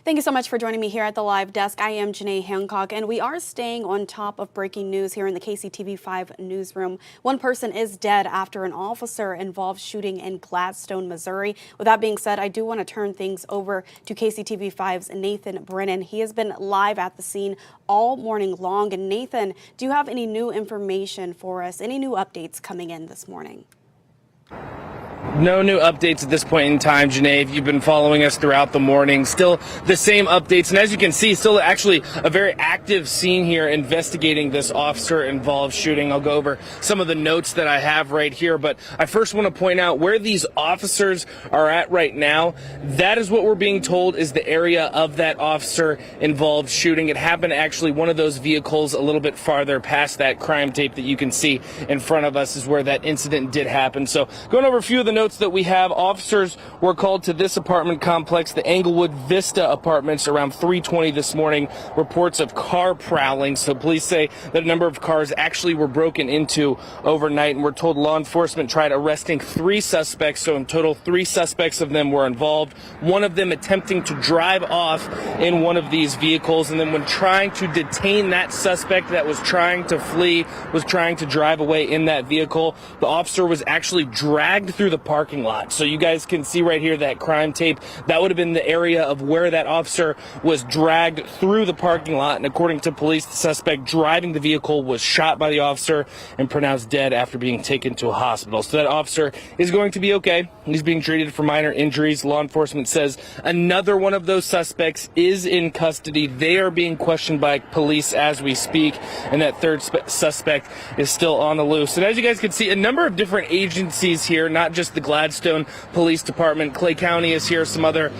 Thank you so much for joining me here at the live desk. I am Janae Hancock, and we are staying on top of breaking news here in the KCTV5 newsroom. One person is dead after an officer-involved shooting in Gladstone, Missouri. With that being said, I do want to turn things over to KCTV5's Nathan Brennan. He has been live at the scene all morning long. And Nathan, do you have any new information for us? Any new updates coming in this morning? No new updates at this point in time, Janae. If you've been following us throughout the morning, still the same updates. And as you can see, still actually a very active scene here investigating this officer-involved shooting. I'll go over some of the notes that I have right here. But I first want to point out where these officers are at right now. That is what we're being told is the area of that officer-involved shooting. It happened actually one of those vehicles a little bit farther past that crime tape that you can see in front of us is where that incident did happen. So going over a few of the notes that we have, officers were called to this apartment complex, the Englewood Vista Apartments, around 3:20 this morning. Reports of car prowling. So police say that a number of cars actually were broken into overnight, and we're told law enforcement tried arresting 3 suspects. So in total, 3 suspects of them were involved. One of them attempting to drive off in one of these vehicles, and then when trying to detain that suspect that was trying to flee, was trying to drive away in that vehicle, the officer was actually dragged through the parking lot. So you guys can see right here that crime tape. That would have been the area of where that officer was dragged through the parking lot. And according to police, the suspect driving the vehicle was shot by the officer and pronounced dead after being taken to a hospital. So that officer is going to be okay. He's being treated for minor injuries. Law enforcement says another one of those suspects is in custody. They are being questioned by police as we speak. And that third suspect is still on the loose. And as you guys can see, a number of different agencies here, not just the Gladstone Police Department. Clay County is here. Some other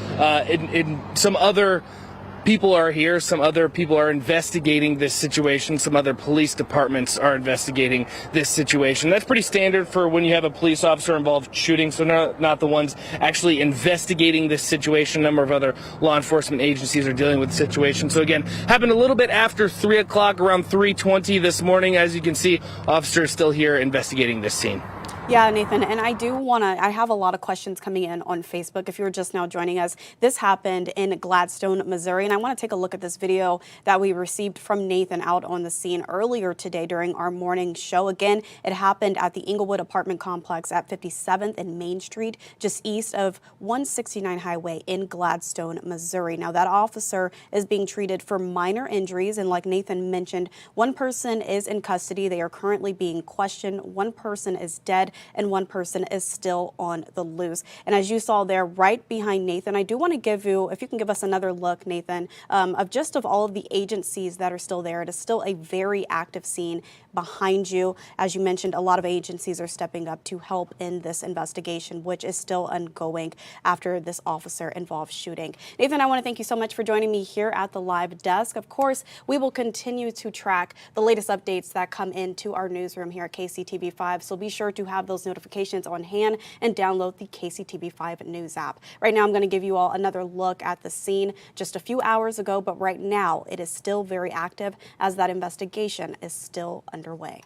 people are here. Some other people are investigating this situation. Some other police departments are investigating this situation. That's pretty standard for when you have a police officer involved shooting. So not the ones actually investigating this situation. A number of other law enforcement agencies are dealing with the situation. So again, happened a little bit after 3 o'clock, around 3:20 this morning. As you can see, officers still here investigating this scene. Yeah, Nathan, and I have a lot of questions coming in on Facebook. If you're just now joining us, this happened in Gladstone, Missouri, and I want to take a look at this video that we received from Nathan out on the scene earlier today during our morning show. Again, it happened at the Englewood apartment complex at 57th and Main Street, just east of 169 Highway in Gladstone, Missouri. Now, that officer is being treated for minor injuries, and like Nathan mentioned, one person is in custody. They are currently being questioned. One person is dead, and one person is still on the loose. And as you saw there right behind Nathan, I do want to give you, if you can give us another look, Nathan, of all of the agencies that are still there. It is still a very active scene behind you. As you mentioned, a lot of agencies are stepping up to help in this investigation, which is still ongoing after this officer-involved shooting. Nathan, I want to thank you so much for joining me here at the live desk. Of course, we will continue to track the latest updates that come into our newsroom here at KCTV5, so be sure to have those notifications on hand and download the KCTV5 News app. Right now, I'm going to give you all another look at the scene just a few hours ago, but right now it is still very active as that investigation is still underway.